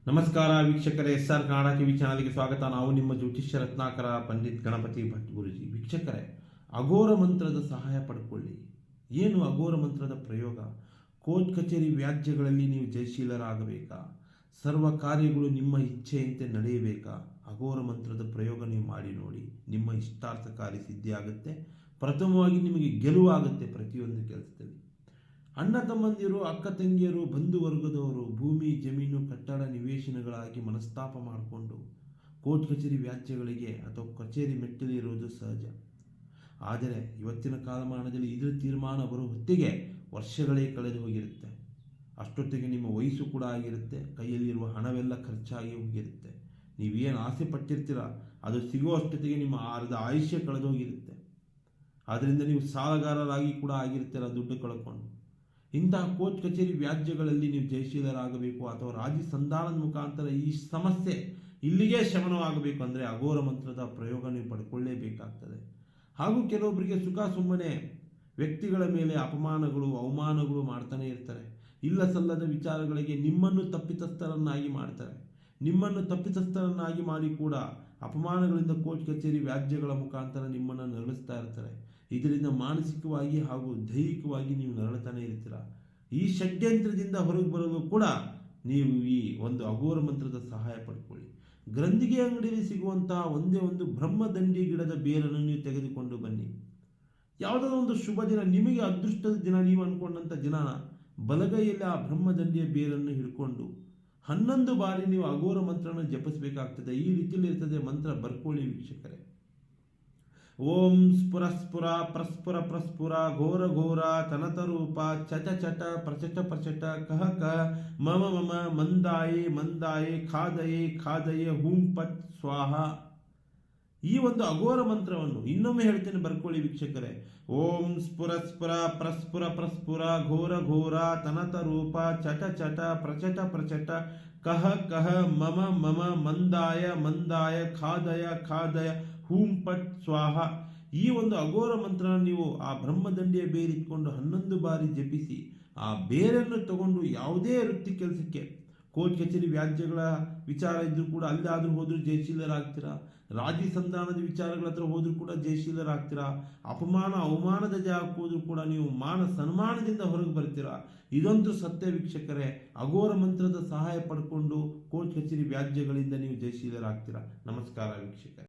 ನಮಸ್ಕಾರ ವೀಕ್ಷಕರೇ, SR Kannada TV ಚಾನಲ್ಗೆ ಸ್ವಾಗತ. ನಾವು ನಿಮ್ಮ ಜ್ಯೋತಿಷ್ಯ ರತ್ನಾಕರ ಪಂಡಿತ್ ಗಣಪತಿ ಭಟ್ ಗುರುಜಿ. ವೀಕ್ಷಕರೇ, ಅಘೋರ ಮಂತ್ರದ ಸಹಾಯ ಪಡ್ಕೊಳ್ಳಿ. ಏನು ಅಘೋರ ಮಂತ್ರದ ಪ್ರಯೋಗ? ಕೋರ್ಟ್ ಕಚೇರಿ ವ್ಯಾಜ್ಯಗಳಲ್ಲಿ ನೀವು ಜಯಶೀಲರಾಗಬೇಕಾ? ಸರ್ವ ಕಾರ್ಯಗಳು ನಿಮ್ಮ ಇಚ್ಛೆಯಂತೆ ನಡೆಯಬೇಕಾ? ಅಘೋರ ಮಂತ್ರದ ಪ್ರಯೋಗ ನೀವು ಮಾಡಿ ನೋಡಿ, ನಿಮ್ಮ ಇಷ್ಟಾರ್ಥ ಕಾರ್ಯ ಸಿದ್ಧಿಯಾಗುತ್ತೆ. ಪ್ರಥಮವಾಗಿ ನಿಮಗೆ ಗೆಲುವಾಗುತ್ತೆ ಪ್ರತಿಯೊಂದು ಕೆಲಸದಲ್ಲಿ. ಅಣ್ಣ ತಮ್ಮಂದಿರು, ಅಕ್ಕ ತಂಗಿಯರು, ಬಂಧು ವರ್ಗದವರು ಭೂಮಿ ಜಮೀನು ಕಟ್ಟಡ ನಿವೇಶನಗಳಾಗಿ ಮನಸ್ತಾಪ ಮಾಡಿಕೊಂಡು ಕೋರ್ಟ್ ಕಚೇರಿ ವ್ಯಾಜ್ಯಗಳಿಗೆ ಅಥವಾ ಕಚೇರಿ ಮೆಟ್ಟಲಿರುವುದು ಸಹಜ. ಆದರೆ ಇವತ್ತಿನ ಕಾಲಮಾನದಲ್ಲಿ ಇದರ ತೀರ್ಮಾನ ಬರುವ ಹೊತ್ತಿಗೆ ವರ್ಷಗಳೇ ಕಳೆದು ಹೋಗಿರುತ್ತೆ. ಅಷ್ಟೊತ್ತಿಗೆ ನಿಮ್ಮ ವಯಸ್ಸು ಕೂಡ ಆಗಿರುತ್ತೆ, ಕೈಯಲ್ಲಿರುವ ಹಣವೆಲ್ಲ ಖರ್ಚಾಗಿ ಹೋಗಿರುತ್ತೆ. ನೀವೇನು ಆಸೆ ಪಟ್ಟಿರ್ತೀರ ಅದು ಸಿಗುವಷ್ಟೊತ್ತಿಗೆ ನಿಮ್ಮ ಅರ್ಧ ಆಯುಷ್ಯ ಕಳೆದು ಹೋಗಿರುತ್ತೆ. ಆದ್ದರಿಂದ ನೀವು ಸಾಲಗಾರರಾಗಿ ಕೂಡ ಆಗಿರ್ತೀರ, ದುಡ್ಡು ಕಳ್ಕೊಂಡು. ಇಂತಹ ಕೋರ್ಟ್ ಕಚೇರಿ ವ್ಯಾಜ್ಯಗಳಲ್ಲಿ ನೀವು ಜಯಶೀಲರಾಗಬೇಕು ಅಥವಾ ರಾಜಿ ಸಂಧಾನದ ಮುಖಾಂತರ ಈ ಸಮಸ್ಯೆ ಇಲ್ಲಿಗೆ ಶಮನವಾಗಬೇಕು ಅಂದರೆ ಅಘೋರ ಮಂತ್ರದ ಪ್ರಯೋಗ ನೀವು ಪಡ್ಕೊಳ್ಳೇಬೇಕಾಗ್ತದೆ. ಹಾಗೂ ಕೆಲವೊಬ್ಬರಿಗೆ ಸುಖ ಸುಮ್ಮನೆ ವ್ಯಕ್ತಿಗಳ ಮೇಲೆ ಅಪಮಾನಗಳು ಅವಮಾನಗಳು ಮಾಡ್ತಾನೆ ಇರ್ತಾರೆ. ಇಲ್ಲ ಸಲ್ಲದ ವಿಚಾರಗಳಿಗೆ ನಿಮ್ಮನ್ನು ತಪ್ಪಿತಸ್ಥರನ್ನಾಗಿ ಮಾಡ್ತಾರೆ. ನಿಮ್ಮನ್ನು ತಪ್ಪಿತಸ್ಥರನ್ನಾಗಿ ಮಾಡಿ ಕೂಡ ಅಪಮಾನಗಳಿಂದ ಕೋರ್ಟ್ ಕಚೇರಿ ವ್ಯಾಜ್ಯಗಳ ಮುಖಾಂತರ ನಿಮ್ಮನ್ನು ನರಳಿಸ್ತಾ ಇರ್ತಾರೆ. ಇದರಿಂದ ಮಾನಸಿಕವಾಗಿ ಹಾಗೂ ದೈಹಿಕವಾಗಿ ನೀವು ನರಳುತ್ತಾನೆ ಇರ್ತೀರ. ಈ ಷಡ್ಯಂತ್ರದಿಂದ ಹೊರಗೆ ಬರಲು ಕೂಡ ನೀವು ಈ ಒಂದು ಅಘೋರ ಮಂತ್ರದ ಸಹಾಯ ಪಡ್ಕೊಳ್ಳಿ. ಗ್ರಂಥಿಗೆ ಅಂಗಡಿಯಲ್ಲಿ ಸಿಗುವಂತಹ ಒಂದೇ ಒಂದು ಬ್ರಹ್ಮದಂಡಿ ಗಿಡದ ಬೇರನ್ನು ನೀವು ತೆಗೆದುಕೊಂಡು ಬನ್ನಿ. ಯಾವುದೋ ಒಂದು ಶುಭ ದಿನ, ನಿಮಗೆ ಅದೃಷ್ಟದ ದಿನ ನೀವು ಅಂದ್ಕೊಂಡಂಥ ದಿನ, ಬಲಗೈಯಲ್ಲಿ ಆ ಬ್ರಹ್ಮದಂಡಿಯ ಬೇರನ್ನು ಹಿಡ್ಕೊಂಡು 11 ಬಾರಿ ನೀವು ಅಘೋರ ಮಂತ್ರವನ್ನು ಜಪಿಸಬೇಕಾಗ್ತದೆ. ಈ ರೀತಿಯಲ್ಲಿ ಇರ್ತದೆ ಮಂತ್ರ, ಬರ್ಕೊಳ್ಳಿ ವೀಕ್ಷಕರೇ. ಓಂ ಸ್ಫುರ ಸ್ಫುರ ಪ್ರಸ್ಫುರ ಪ್ರಸ್ಫುರ ಘೋರ ಘೋರ ತನತರೂಪ ಚಟ ಚಟ ಪ್ರಚಟ ಪ್ರಚಟ ಕಹ ಕಹ ಮಮ ಮಮ ಮಂದಾಯೇ ಮಂದಾಯೇ ಖಾದಯೇ ಖಾದಯೇ ಹೂಂ ಪಟ್ ಸ್ವಾಹ. ಈ ಒಂದು ಅಘೋರ ಮಂತ್ರವನ್ನು ಇನ್ನೊಮ್ಮೆ ಹೇಳ್ತೇನೆ, ಬರ್ಕೊಳ್ಳಿ ವೀಕ್ಷಕರೇ. ಓಂ ಸ್ಫುರ ಸ್ಫುರ ಪ್ರಸ್ಫುರ ಪ್ರಸ್ಫುರ ಘೋರ ಘೋರ ತನತರೂಪ ಚಟ ಚಟ ಪ್ರಚಟ ಪ್ರಚಟ ಕಹ ಕಹ ಮಮ ಮಮ ಮಂದಾಯ ಮಂದಾಯ ಖಾದಯ ಖಾದಯ ಹೂಂ ಪಟ್ ಸ್ವಾಹ. ಈ ಒಂದು ಅಘೋರ ಮಂತ್ರ ನೀವು ಆ ಬ್ರಹ್ಮದಂಡಿಯ ಬೇರಿಟ್ಕೊಂಡು 11 ಬಾರಿ ಜಪಿಸಿ ಆ ಬೇರನ್ನು ತಗೊಂಡು ಯಾವುದೇ ವೃತ್ತಿ ಕೆಲಸಕ್ಕೆ, ಕೋರ್ಟ್ ಕಚೇರಿ ವ್ಯಾಜ್ಯಗಳ ವಿಚಾರ ಇದ್ರೂ ಕೂಡ ಅಲ್ಲಾದ್ರೂ ಹೋದ್ರೂ ಜಯಶೀಲರಾಗ್ತೀರಾ. ರಾಜಿ ಸಂಧಾನದ ವಿಚಾರಗಳ ಹತ್ರ ಹೋದ್ರೂ ಕೂಡ ಜಯಶೀಲರಾಗ್ತೀರಾ. ಅಪಮಾನ ಅವಮಾನದ ಜಾಗಕ್ಕೆ ಹೋದ್ರೂ ಕೂಡ ನೀವು ಮಾನ ಸನ್ಮಾನದಿಂದ ಹೊರಗೆ ಬರ್ತೀರಾ. ಇದಂತೂ ಸತ್ಯ ವೀಕ್ಷಕರೇ. ಅಘೋರ ಮಂತ್ರದ ಸಹಾಯ ಪಡ್ಕೊಂಡು ಕೋರ್ಟ್ ಕಚೇರಿ ವ್ಯಾಜ್ಯಗಳಿಂದ ನೀವು ಜಯಶೀಲರಾಗ್ತೀರಾ. ನಮಸ್ಕಾರ ವೀಕ್ಷಕರೇ.